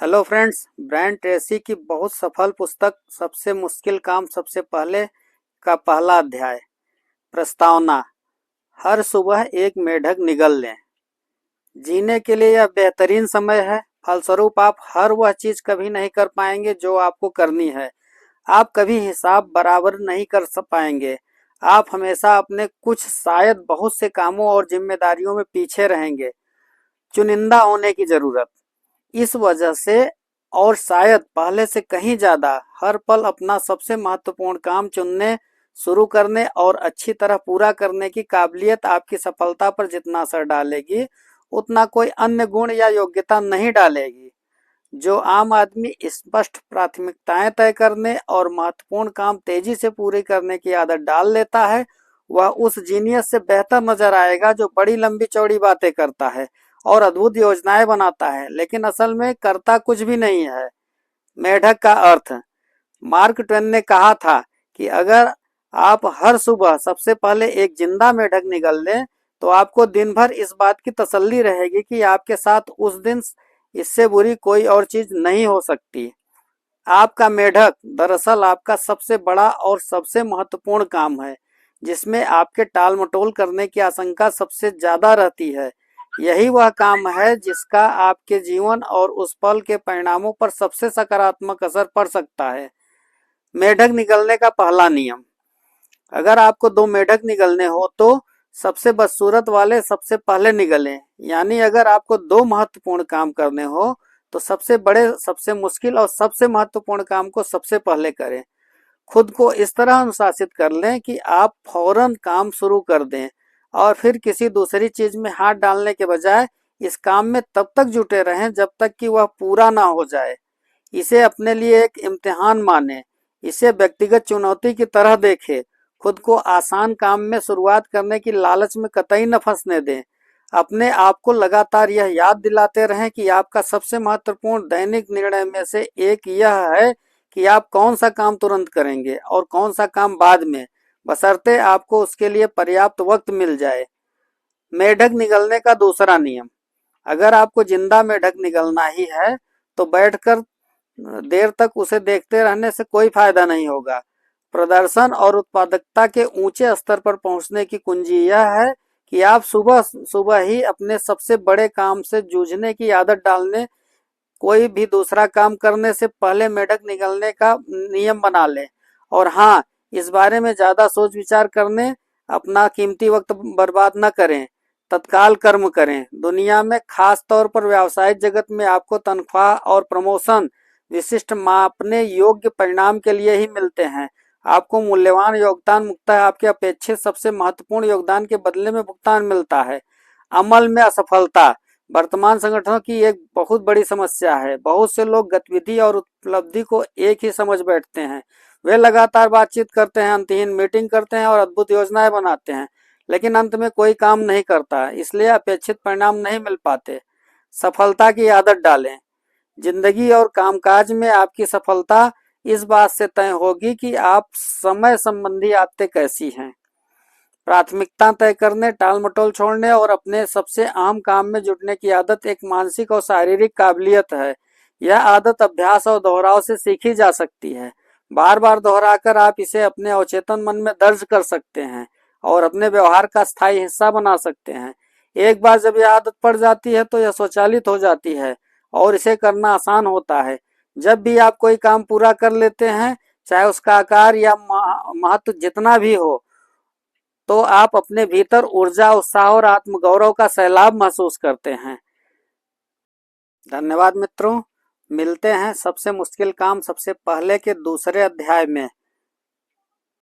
Hello friends, Brian Tracy की बहुत सफल पुस्तक सबसे मुश्किल काम सबसे पहले का पहला अध्याय। प्रस्तावना। हर सुबह एक मेढक निगल लें। जीने के लिए यह बेहतरीन समय है। फलस्वरूप आप हर वह चीज कभी नहीं कर पाएंगे जो आपको करनी है। आप कभी हिसाब बराबर नहीं कर पाएंगे। आप हमेशा अपने कुछ शायद बहुत से कामों और जिम्मेदारियों में पीछे रहेंगे। चुनिंदा होने की जरूरत। इस वजह से और शायद पहले से कहीं ज्यादा हर पल अपना सबसे महत्वपूर्ण काम चुनने, शुरू करने और अच्छी तरह पूरा करने की काबिलियत आपकी सफलता पर जितना असर डालेगी, उतना कोई अन्य गुण या योग्यता नहीं डालेगी। जो आम आदमी स्पष्ट प्राथमिकताएं तय करने और महत्वपूर्ण काम तेजी से पूरे करने की आदत डाल लेता है, वह उस जीनियस से बेहतर नजर आएगा जो बड़ी लंबी चौड़ी बातें करता है और अद्भुत योजनाएं बनाता है, लेकिन असल में करता कुछ भी नहीं है। मेढक का अर्थ। मार्क ट्वेन ने कहा था कि अगर आप हर सुबह सबसे पहले एक जिंदा मेढक निगल लें, तो आपको दिन भर इस बात की तसल्ली रहेगी कि आपके साथ उस दिन इससे बुरी कोई और चीज नहीं हो सकती। आपका मेढक दरअसल आपका सबसे बड़ा और सबसे महत्वपूर्ण काम है, जिसमें आपके टाल मटोल करने की आशंका सबसे ज्यादा रहती है। यही वह काम है जिसका आपके जीवन और उस पल के परिणामों पर सबसे सकारात्मक असर पड़ सकता है। मेढक निगलने का पहला नियम। अगर आपको दो मेढक निगलने हो तो सबसे बदसूरत वाले सबसे पहले निगलें। यानी अगर आपको दो महत्वपूर्ण काम करने हो तो सबसे बड़े, सबसे मुश्किल और सबसे महत्वपूर्ण काम को सबसे पहले करें। खुद को इस तरह अनुशासित कर लें कि आप फौरन काम शुरू कर दें और फिर किसी दूसरी चीज में हाथ डालने के बजाय इस काम में तब तक जुटे रहें जब तक कि वह पूरा ना हो जाए। इसे अपने लिए एक इम्तिहान माने। इसे व्यक्तिगत चुनौती की तरह देखें। खुद को आसान काम में शुरुआत करने की लालच में कतई न फंसने दें। अपने आप को लगातार यह याद दिलाते रहें कि आपका सबसे महत्वपूर्ण दैनिक निर्णय में से एक यह है कि आप कौन सा काम तुरंत करेंगे और कौन सा काम बाद में, बशर्ते आपको उसके लिए पर्याप्त वक्त मिल जाए। मेढक निगलने का दूसरा नियम। अगर आपको जिंदा मेढक निगलना ही है तो बैठकर देर तक उसे देखते रहने से कोई फायदा नहीं होगा। प्रदर्शन और उत्पादकता के ऊंचे स्तर पर पहुंचने की कुंजी यह है कि आप सुबह सुबह ही अपने सबसे बड़े काम से जूझने की आदत डालने, कोई भी दूसरा काम करने से पहले मेढक निगलने का नियम बना लें। और हाँ, इस बारे में ज्यादा सोच विचार करने अपना कीमती वक्त बर्बाद न करें। तत्काल कर्म करें। दुनिया में, खास तौर पर व्यावसायिक जगत में, आपको तनख्वाह और प्रमोशन विशिष्ट मापने योग्य परिणाम के लिए ही मिलते हैं। आपको मूल्यवान योगदान मुक्तः आपके अपेक्षित सबसे महत्वपूर्ण योगदान के बदले में भुगतान मिलता है। अमल में असफलता वर्तमान संगठनों की एक बहुत बड़ी समस्या है। बहुत से लोग गतिविधि और उपलब्धि को एक ही समझ बैठते हैं। वे लगातार बातचीत करते हैं, अंतहीन मीटिंग करते हैं और अद्भुत योजनाएं बनाते हैं, लेकिन अंत में कोई काम नहीं करता, इसलिए अपेक्षित परिणाम नहीं मिल पाते। सफलता की आदत डालें। जिंदगी और कामकाज में आपकी सफलता इस बात से तय होगी कि आप समय संबंधी आदतें कैसी हैं। प्राथमिकता तय करने, टाल मटोल छोड़ने और अपने सबसे अहम काम में जुटने की आदत एक मानसिक और शारीरिक काबिलियत है। यह आदत अभ्यास और दोहराव से सीखी जा सकती है। बार बार दोहराकर आप इसे अपने अवचेतन मन में दर्ज कर सकते हैं और अपने व्यवहार का स्थायी हिस्सा बना सकते हैं। एक बार जब यह आदत पड़ जाती है तो यह स्वचालित हो जाती है और इसे करना आसान होता है। जब भी आप कोई काम पूरा कर लेते हैं, चाहे उसका आकार या महत्व जितना भी हो, तो आप अपने भीतर ऊर्जा, उत्साह और आत्मगौरव का सैलाब महसूस करते हैं। धन्यवाद मित्रों। मिलते हैं सबसे मुश्किल काम सबसे पहले के दूसरे अध्याय में।